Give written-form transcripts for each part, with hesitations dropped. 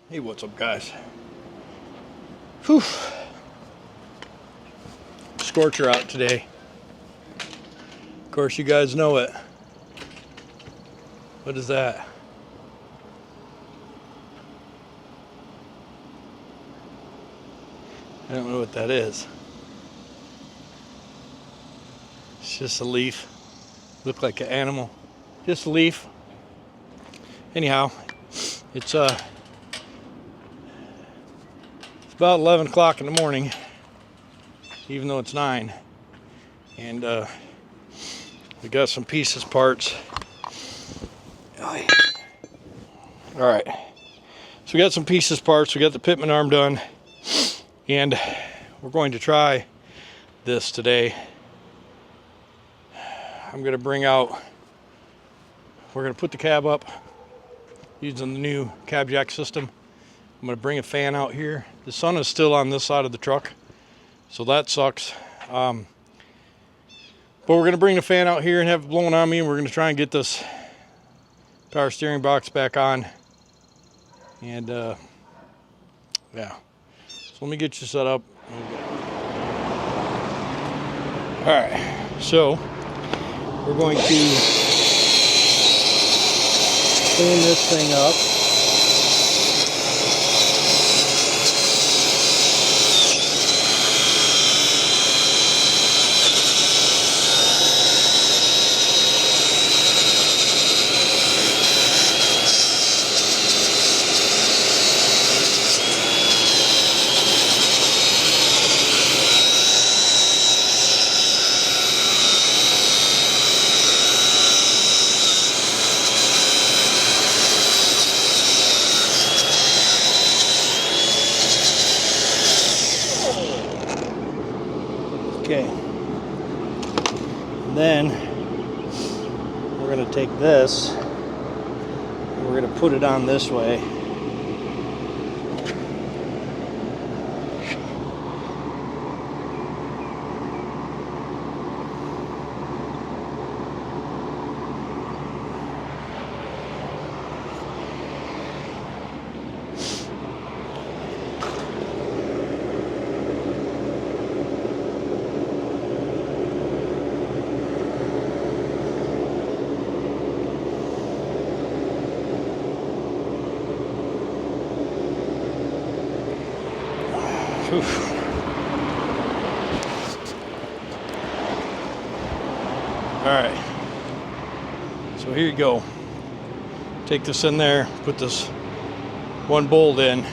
Hey, what's up, guys? Whew. Scorcher out today. Of course, you guys know it. What is that? I don't know what that is. It's just a leaf. Look like an animal. Just a leaf. Anyhow, it's about 11 o'clock in the morning, even though it's 9. And we got some pieces, parts. All right. So we got some pieces, parts. We got the pitman arm done. And we're going to try this today. I'm going to bring out, we're going to put the cab up using the new cab jack system. I'm going to bring a fan out here. The sun is still on this side of the truck, so that sucks. But we're going to bring the fan out here and have it blowing on me, and we're going to try and get this power steering box back on. And yeah, so let me get you set up. All right, so we're going to clean this thing up. Okay, and then we're going to take this and we're going to put it on this way. Alright, so here you go. Take this in there, put this one bolt in.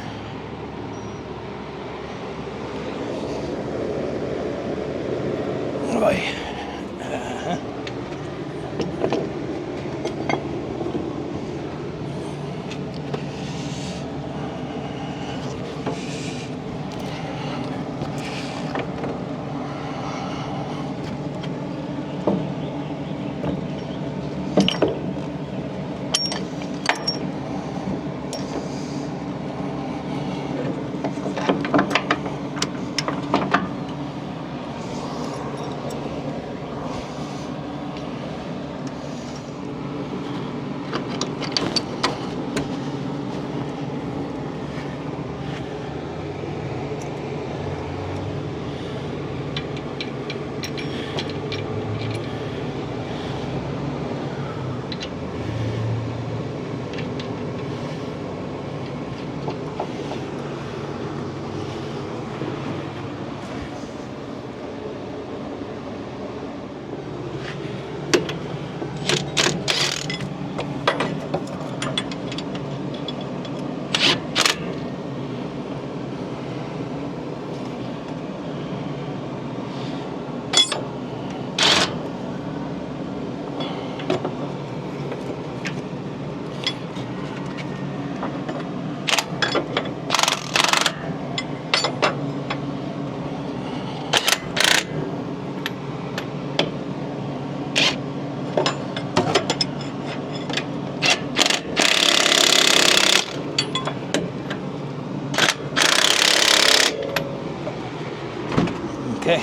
Okay.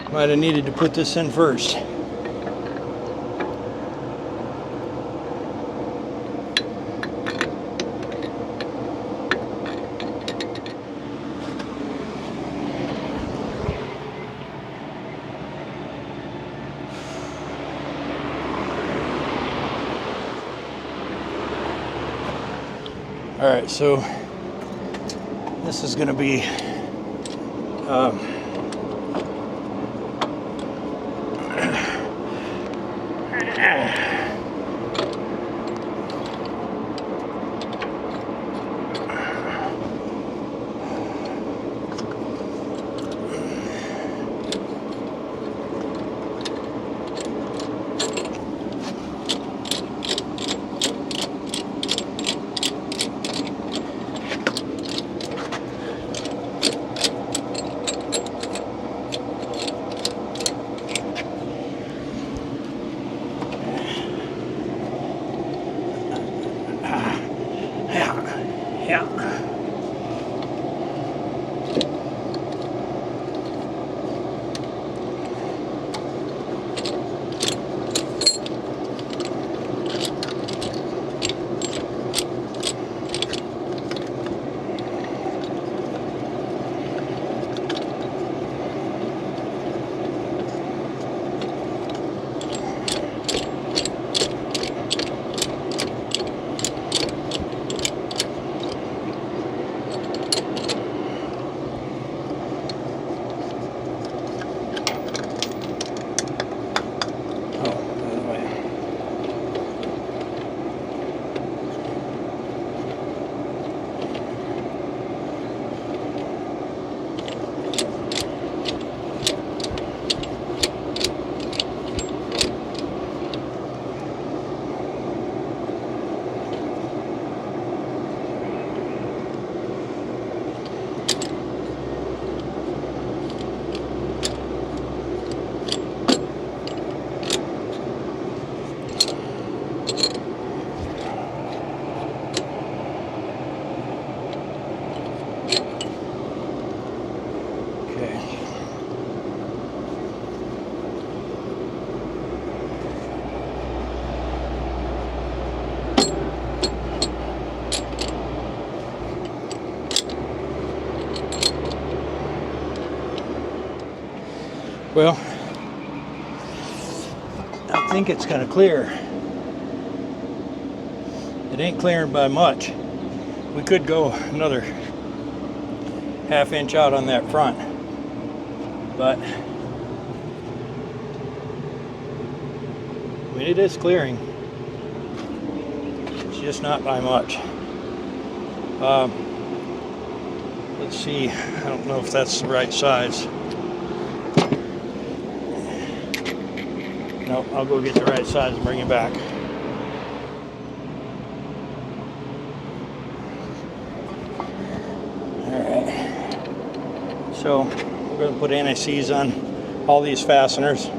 Might have needed to put this in first. All right, so this is going to be well, I think it's kind of clear. It ain't clearing by much. We could go another ½ inch out on that front, but I mean, it is clearing. It's just not by much. Let's see, I don't know if that's the right size. No, I'll go get the right size and bring it back. Alright. So we're going to put anti-seize on all these fasteners.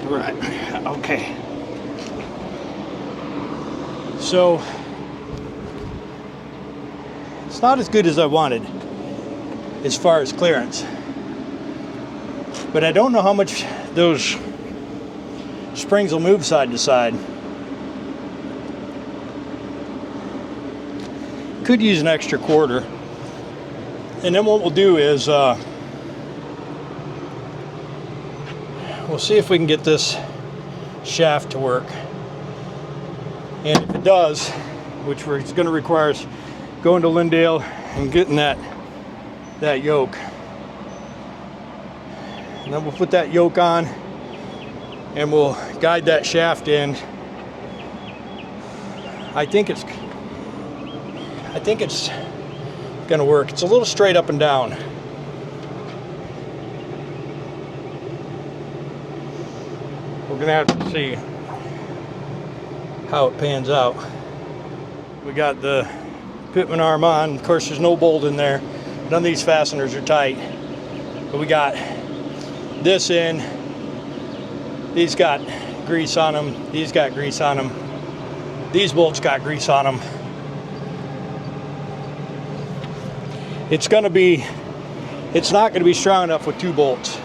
Right, okay. So, it's not as good as I wanted as far as clearance. But I don't know how much those springs will move side to side. Could use an extra quarter. And then what we'll do is we'll see if we can get this shaft to work. And if it does, which it's going to require us going to Lindale and getting that yoke. And then we'll put that yoke on and we'll guide that shaft in. I think it's going to work. It's a little straight up and down. We're going to have to see how it pans out. We got the Pitman arm on. Of course, there's no bolt in there. None of these fasteners are tight. But we got this in. These got grease on them. These got grease on them. These bolts got grease on them. It's not going to be strong enough with 2 bolts.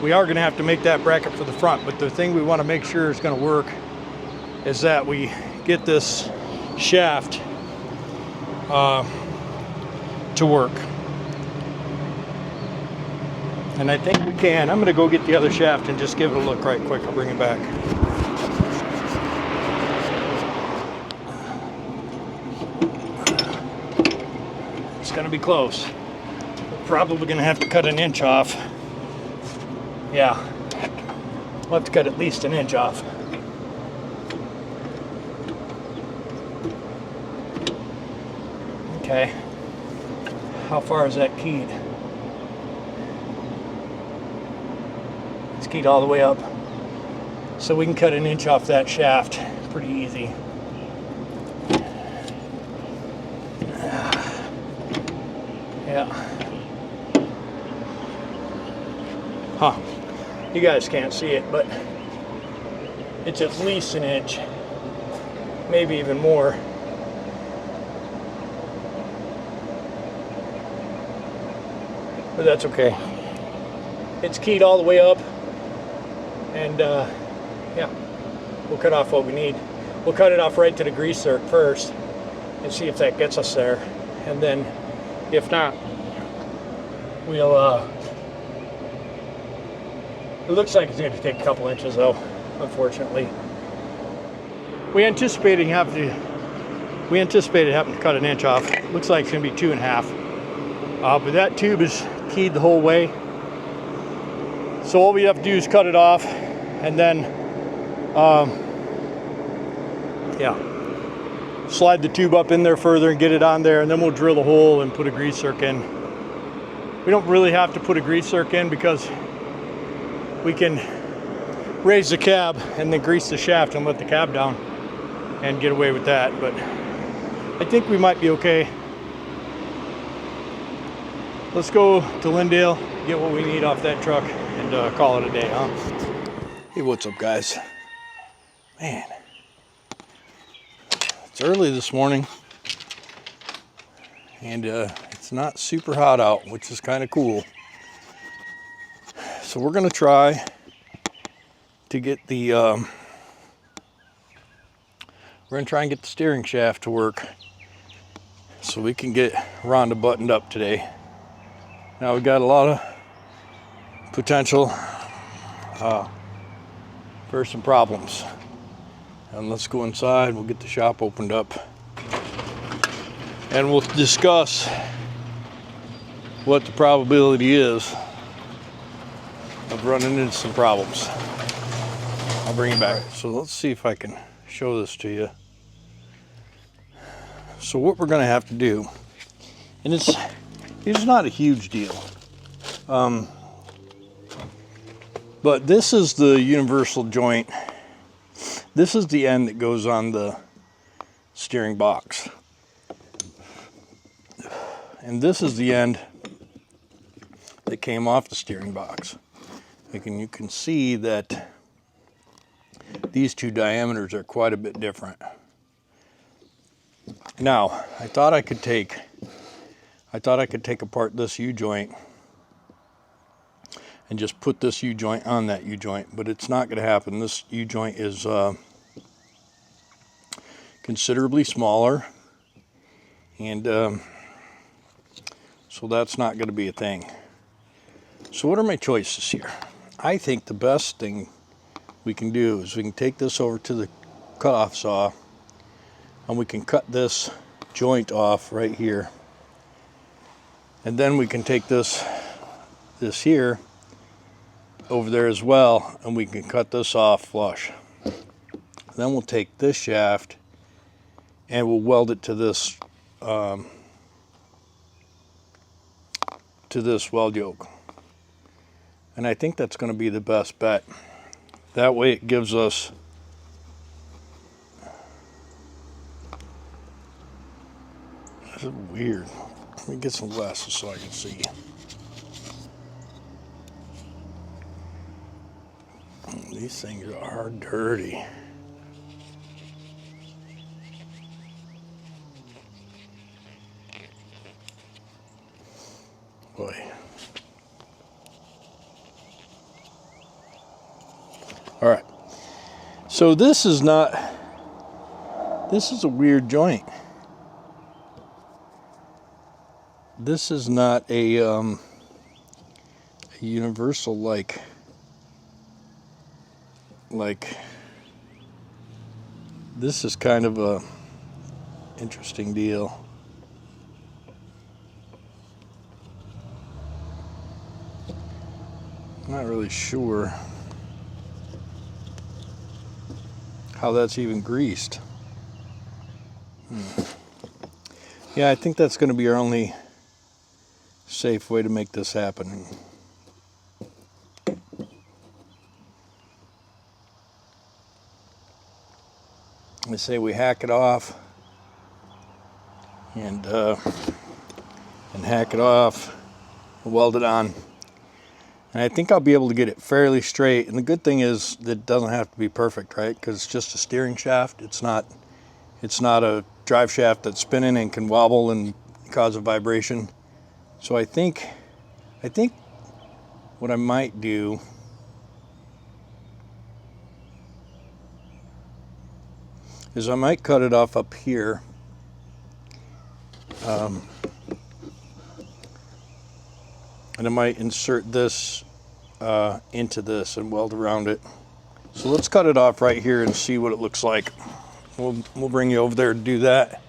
We are going to have to make that bracket for the front, but the thing we want to make sure is going to work is that we get this shaft to work. And I think we can. I'm going to go get the other shaft and just give it a look right quick. I'll bring it back. It's going to be close. We're probably going to have to cut an inch off. Yeah, we'll have to cut at least an inch off. Okay, how far is that keyed? It's keyed all the way up. So we can cut an inch off that shaft pretty easy. Yeah. Huh. You guys can't see it, but it's at least an inch, maybe even more. But that's okay. It's keyed all the way up, and yeah, we'll cut off what we need. We'll cut it off right to the grease zerk first and see if that gets us there, and then if not, we'll it looks like it's going to take a couple inches though, unfortunately. We anticipated having to cut an inch off. Looks like it's going to be 2.5. But that tube is keyed the whole way. So all we have to do is cut it off and then yeah, slide the tube up in there further and get it on there, and then we'll drill a hole and put a grease zerk in. We don't really have to put a grease zerk in because we can raise the cab and then grease the shaft and let the cab down and get away with that. But I think we might be okay. Let's go to Lindale, get what we need off that truck, and call it a day, huh? Hey, what's up, guys? Man, it's early this morning, and it's not super hot out, which is kind of cool. So we're gonna try to get the steering shaft to work so we can get Rhonda buttoned up today. Now we've got a lot of potential for some problems. And let's go inside, we'll get the shop opened up, and we'll discuss what the probability is of running into some problems. I'll bring it back. So let's see if I can show this to you. So what we're gonna have to do, and it's not a huge deal, but this is the universal joint. This is the end that goes on the steering box, and this is the end that came off the steering box. You can see that these two diameters are quite a bit different. Now, I thought I could take apart this U-joint and just put this U-joint on that U-joint, but it's not going to happen. This U-joint is considerably smaller, and so that's not going to be a thing. So what are my choices here? I think the best thing we can do is we can take this over to the cut-off saw, and we can cut this joint off right here, and then we can take this here over there as well, and we can cut this off flush. Then we'll take this shaft and we'll weld it to this weld yoke, and I think that's going to be the best bet. That way it gives us this is weird. Let me get some glasses so I can see. These things are dirty. Boy. All right. So this is a weird joint. This is not a universal like this is kind of a interesting deal. I'm not really sure how that's even greased. Yeah, I think that's going to be our only safe way to make this happen. I say we hack it off and hack it off and weld it on. And I think I'll be able to get it fairly straight. And the good thing is that it doesn't have to be perfect, right? Because it's just a steering shaft. It's not a drive shaft that's spinning and can wobble and cause a vibration. So I think what I might do is I might cut it off up here. And I might insert this into this and weld around it. So let's cut it off right here and see what it looks like. We'll bring you over there to do that.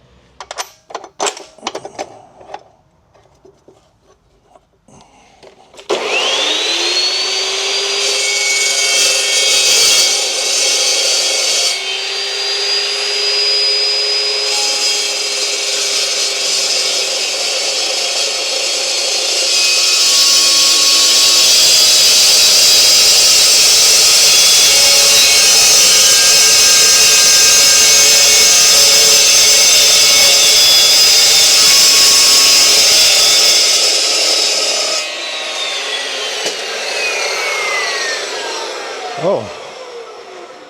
Oh,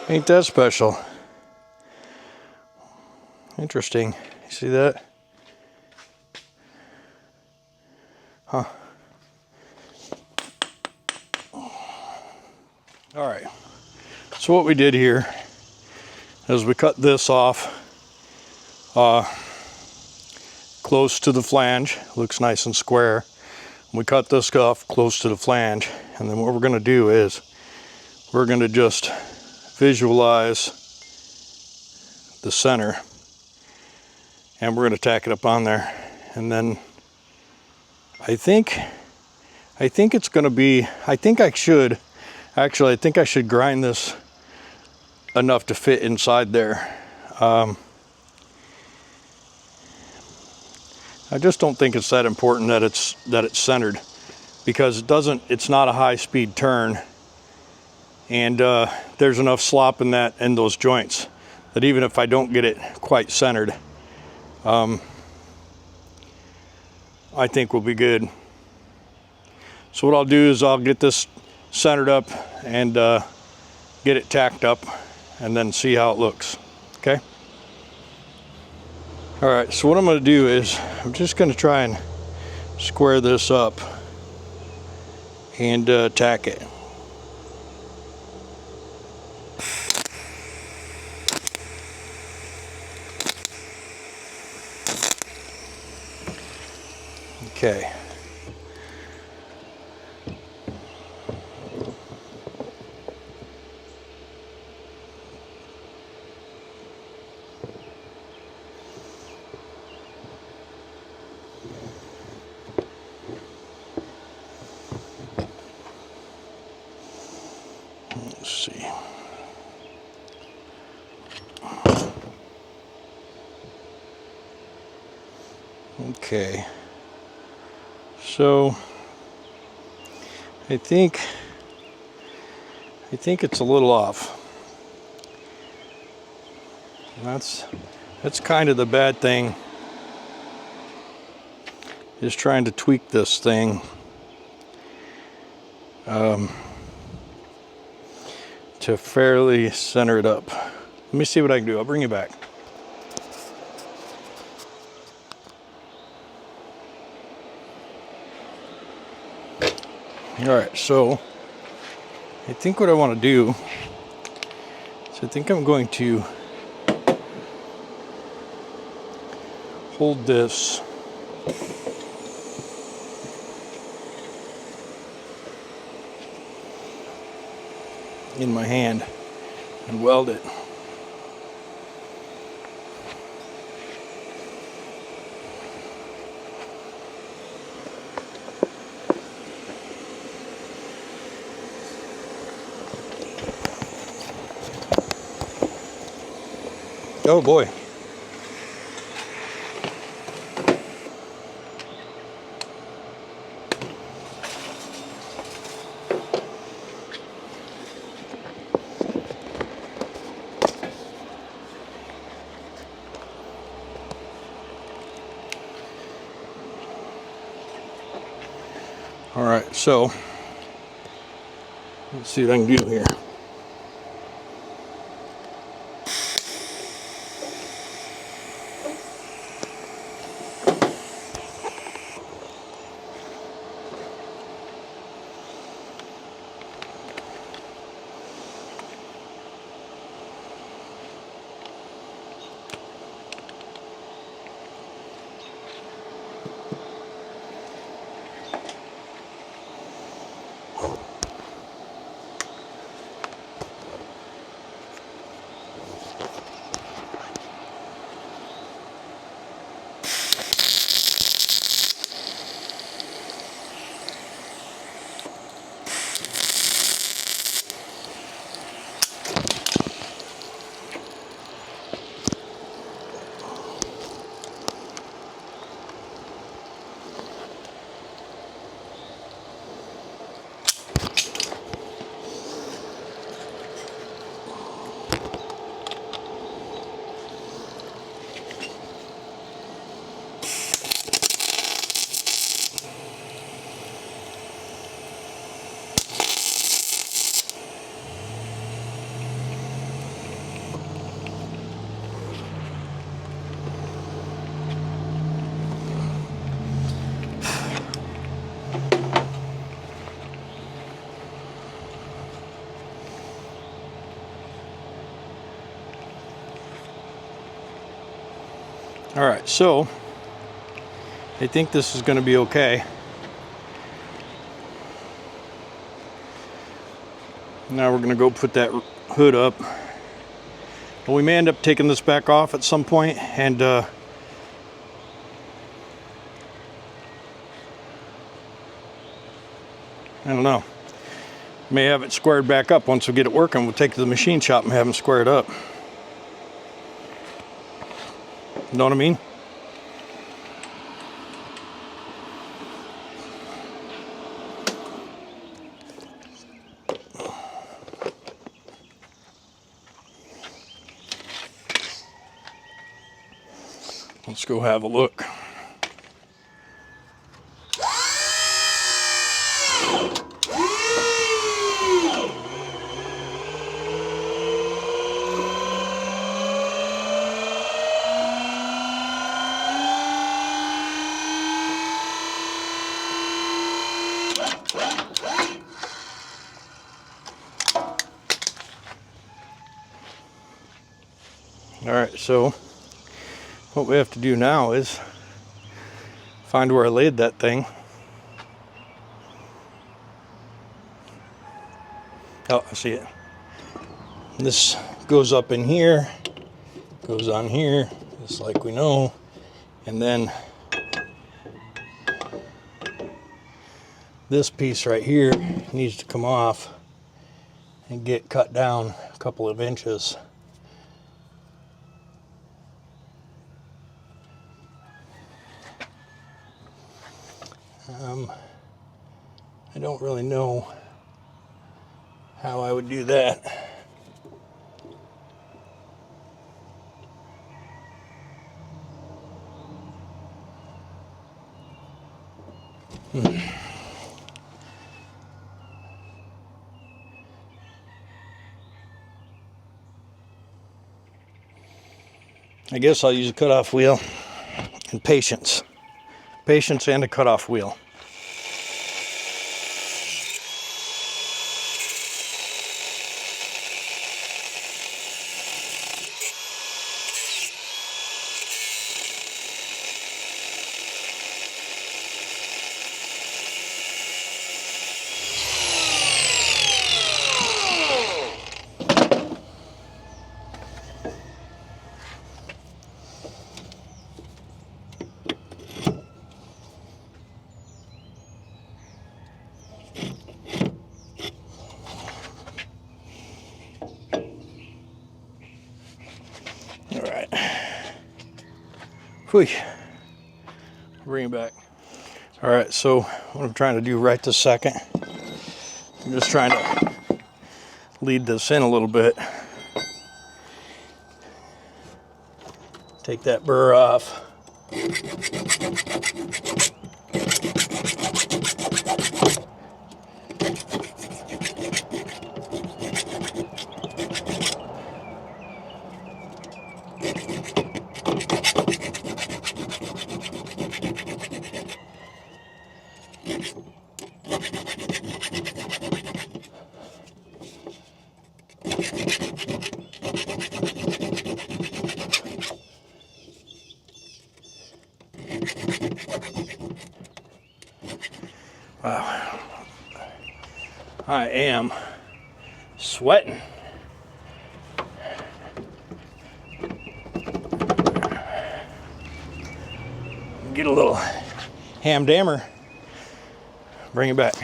ain't that special? Interesting. You see that? Huh. All right. So what we did here is we cut this off close to the flange. Looks nice and square. We cut this off close to the flange, and then what we're going to do is we're going to just visualize the center, and we're going to tack it up on there. And then I think it's going to be, I think I should grind this enough to fit inside there. I just don't think it's that important that it's centered, because it's not a high-speed turn. And there's enough slop in those joints that even if I don't get it quite centered, I think we'll be good. So what I'll do is I'll get this centered up and get it tacked up, and then see how it looks. Okay. All right, so what I'm going to do is I'm just going to try and square this up and tack it. Okay. Let's see. Okay. So I think it's a little off. That's kind of the bad thing, is trying to tweak this thing to fairly center it up. Let me see what I can do. I'll bring you back. All right, so I think what I want to do is I think I'm going to hold this in my hand and weld it. Oh boy. All right, so let's see what I can do here. All right, so I think this is going to be okay. Now we're going to go put that hood up. Well, we may end up taking this back off at some point, and I don't know. May have it squared back up once we get it working. We'll take it to the machine shop and have them square it up. You know what I mean? Let's go have a look. All right, so what we have to do now is find where I laid that thing. Oh, I see it. This goes up in here, goes on here, just like we know, and then this piece right here needs to come off and get cut down a couple of inches. I don't really know how I would do that. I guess I'll use a cutoff wheel and patience. Patience and a cutoff wheel. All right. Whew. Bring it back. All right, so what I'm trying to do right this second, I'm just trying to lead this in a little bit. Take that burr off. Wow, I am sweating. Get a little ham dammer, bring it back.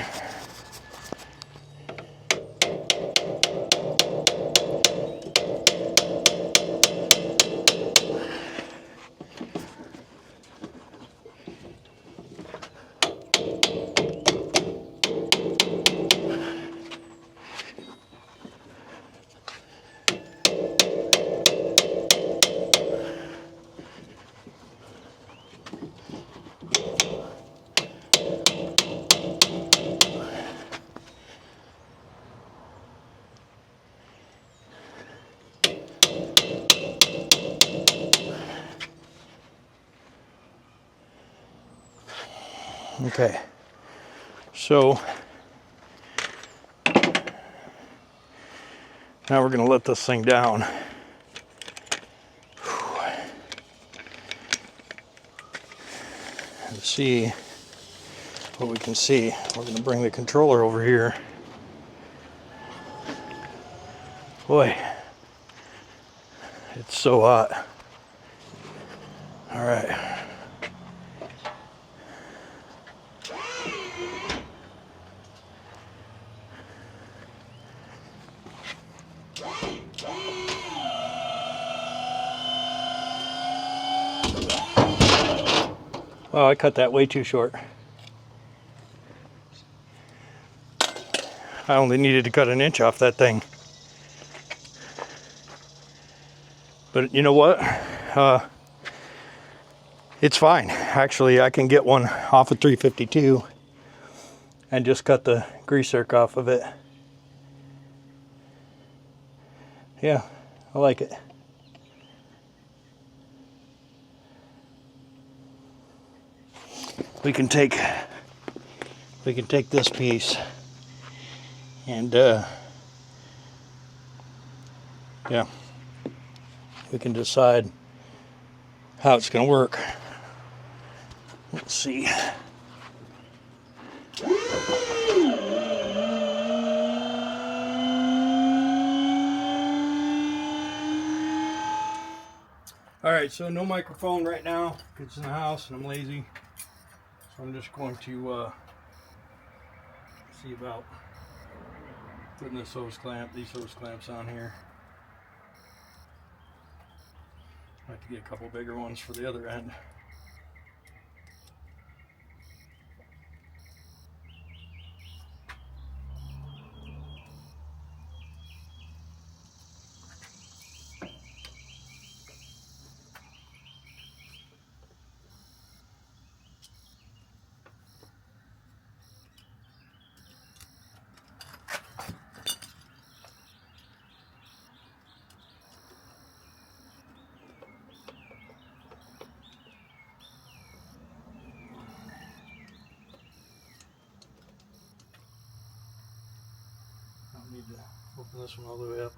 Okay, so now we're going to let this thing down. And see what we can see. We're going to bring the controller over here. Boy, it's so hot. All right. Oh, I cut that way too short. I only needed to cut an inch off that thing. But you know what? It's fine. Actually, I can get one off of 352 and just cut the grease zerk off of it. Yeah, I like it. We can take we can take this piece and yeah, we can decide how it's going to work. Let's see. All right, so no microphone right now because it's in the house and I'm lazy. So I'm just going to see about putting these hose clamps on here. I have to get a couple bigger ones for the other end. I need to open this one all the way up.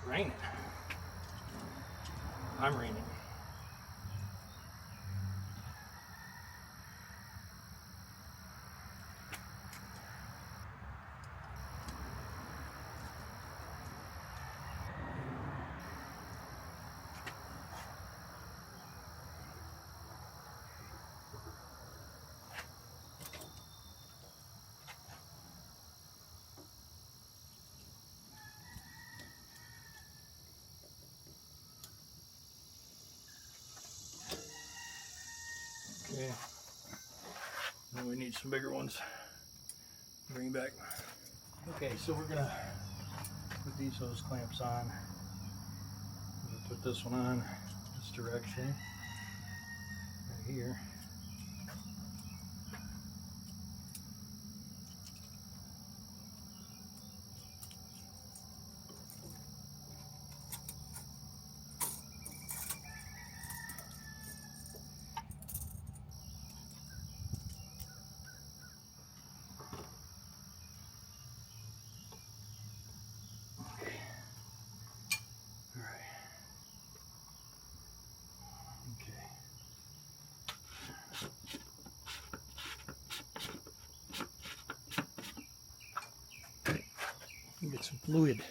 Raining. I'm raining. Okay. Now we need some bigger ones. Bring back. Okay, so we're gonna put these hose clamps on. I'm gonna put this one on this direction right here. Get some fluid.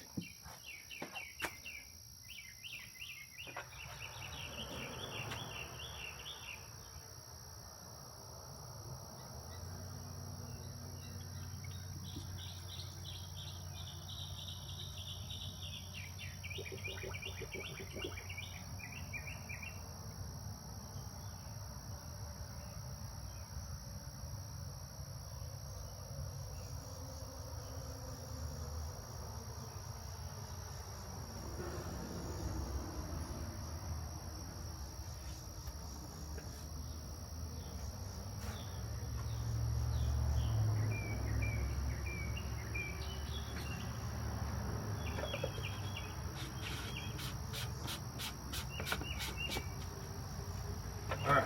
All right.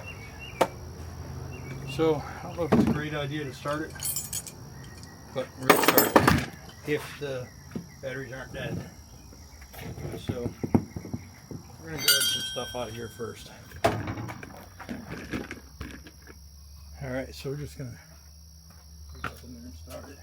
So I don't know if it's a great idea to start it, but we're gonna start it if the batteries aren't dead. So we're gonna grab some stuff out of here first. All right, so we're just gonna put stuff in there and start it.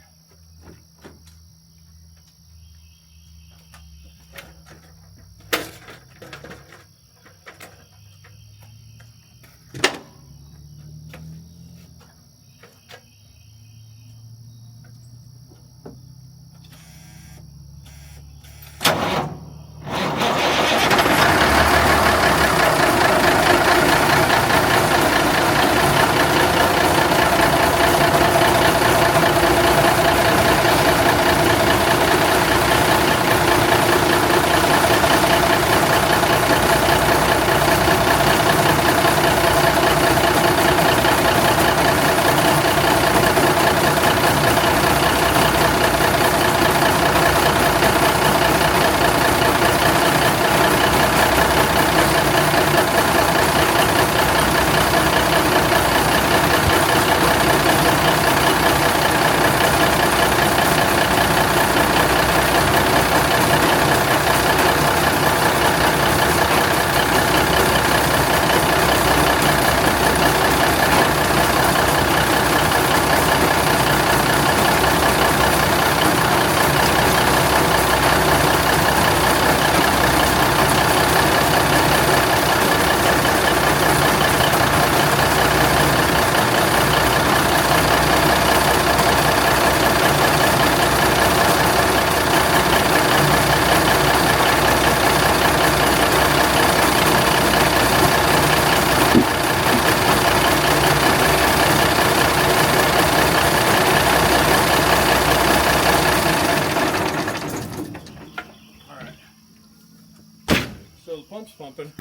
So the pump's pumping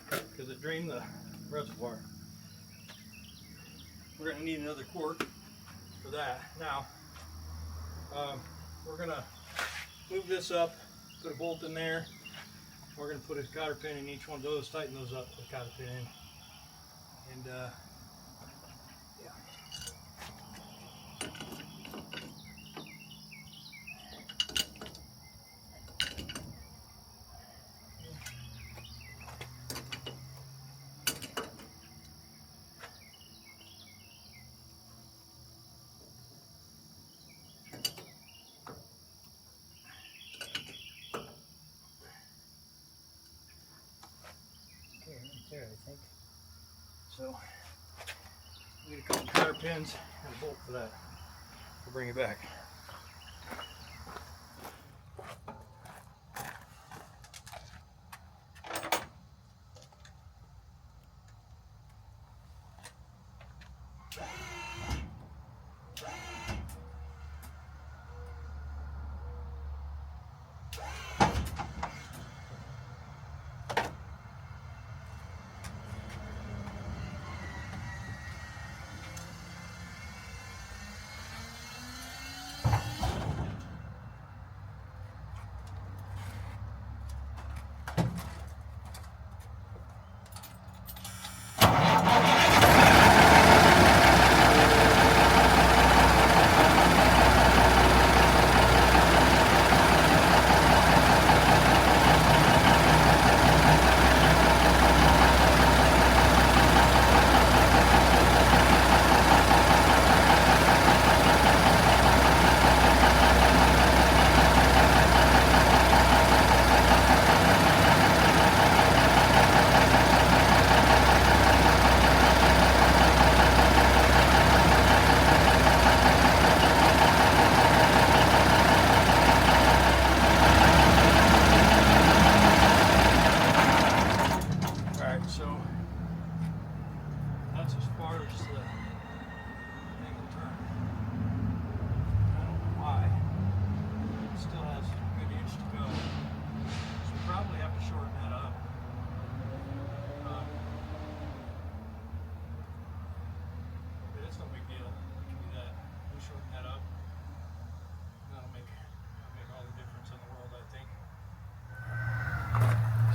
because it drained the reservoir. We're going to need another quart for that. Now, we're going to move this up, put a bolt in there. We're going to put a cotter pin in each one of those, tighten those up, put a cotter pin in. And yeah. There, I think. So, we need a couple cotter pins and a bolt for that. We'll bring it back.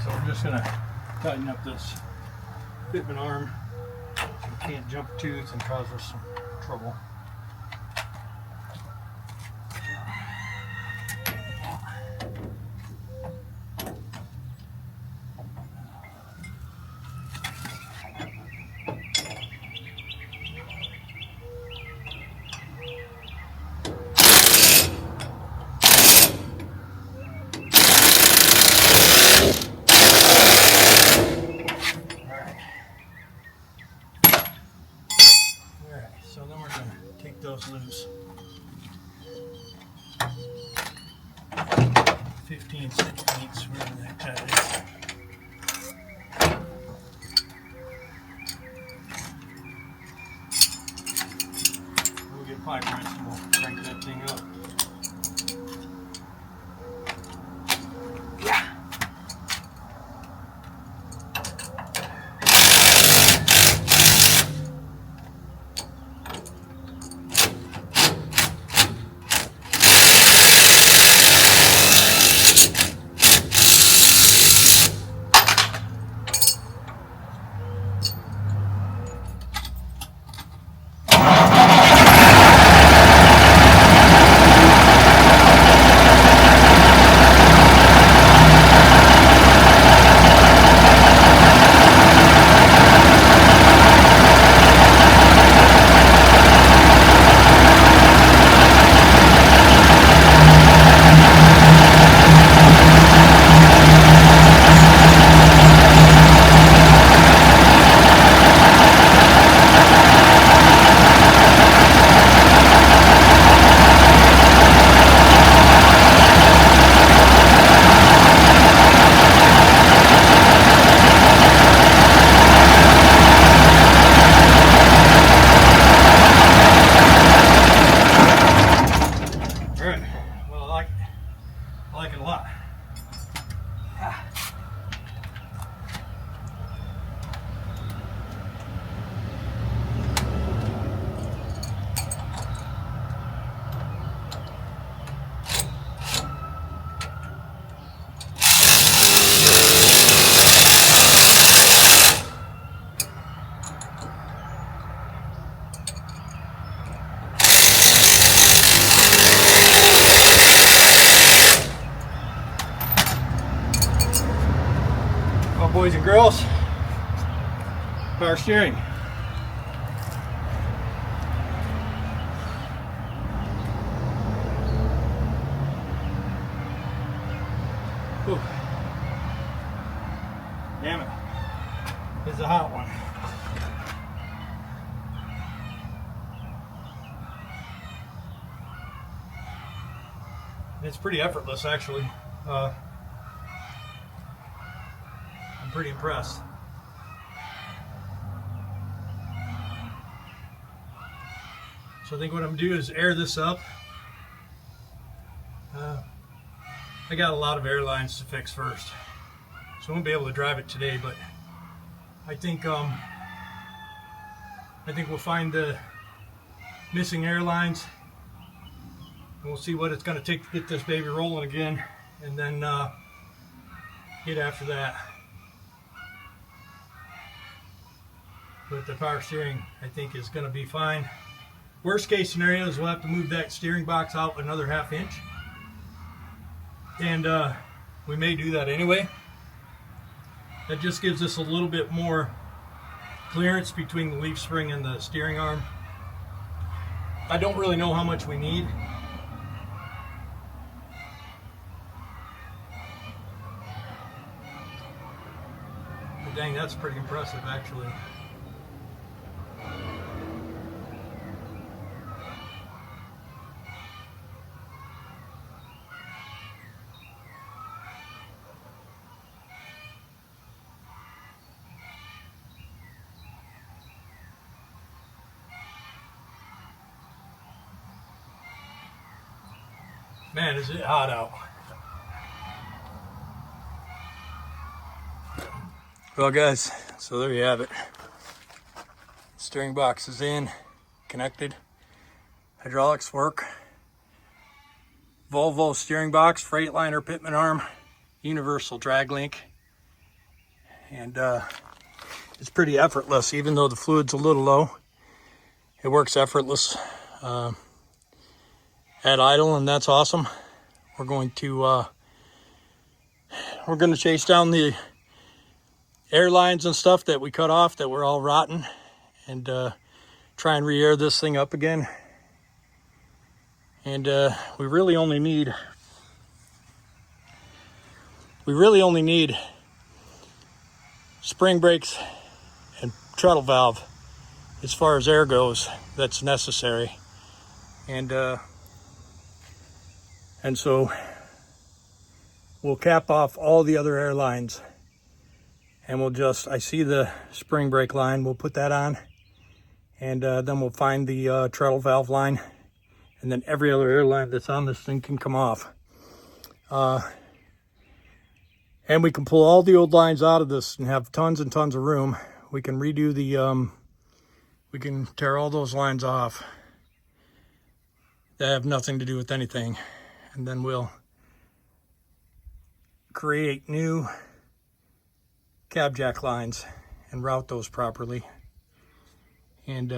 So we're just going to tighten up this fitment arm so we can't jump a tooth and cause us some trouble. So then we're going to take those loose. 15 16ths, wherever the heck that is. We'll get pipe wrench and we'll crank that thing up. boys and girls. Power steering. Whew. Damn it. This is a hot one. It's pretty effortless, actually. I'm pretty impressed. So I think what I'm gonna do is air this up. I got a lot of air lines to fix first, so I won't be able to drive it today. But I think we'll find the missing air lines, and we'll see what it's going to take to get this baby rolling again, and then get after that. But the power steering, I think, is going to be fine. Worst case scenario is we'll have to move that steering box out another ½ inch. And we may do that anyway. That just gives us a little bit more clearance between the leaf spring and the steering arm. I don't really know how much we need. But dang, that's pretty impressive, actually. Man, is it hot out. Well guys, so there you have it. Steering box is in, connected. Hydraulics work. Volvo steering box, Freightliner pitman arm, universal drag link. And it's pretty effortless, even though the fluid's a little low. It works effortless. At idle, and that's awesome. We're going to chase down the air lines and stuff that we cut off that were all rotten, and try and re-air this thing up again. And we really only need spring brakes and treadle valve as far as air goes. That's necessary. And so we'll cap off all the other air lines, and we'll just, I see the spring brake line, we'll put that on, and then we'll find the treadle valve line, and then every other air line that's on this thing can come off. And we can pull all the old lines out of this and have tons and tons of room. We can redo the, we can tear all those lines off that have nothing to do with anything. And then we'll create new cab jack lines and route those properly. And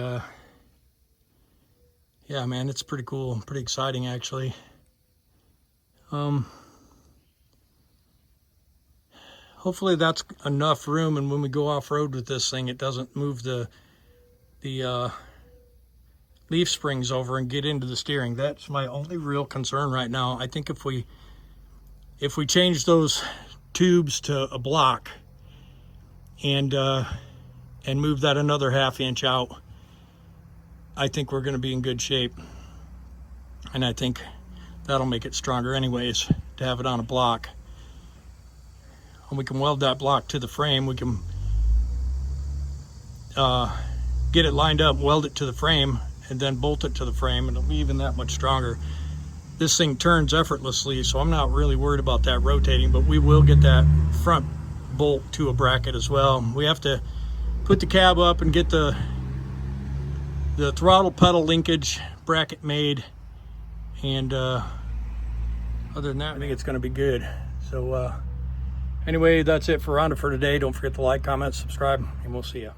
yeah, man, it's pretty cool, pretty exciting actually. Hopefully that's enough room, and when we go off-road with this thing, it doesn't move the leaf springs over and get into the steering. That's my only real concern right now. I think if we change those tubes to a block and move that another ½ inch out, I think we're going to be in good shape. And I think that'll make it stronger anyways, to have it on a block. And we can weld that block to the frame. We can get it lined up, weld it to the frame, and then bolt it to the frame, and it'll be even that much stronger. This thing turns effortlessly, so I'm not really worried about that rotating, but we will get that front bolt to a bracket as well. We have to put the cab up and get the throttle pedal linkage bracket made, and other than that, I think it's going to be good. So anyway, that's it for Honda for today. Don't forget to like, comment, subscribe, and we'll see you.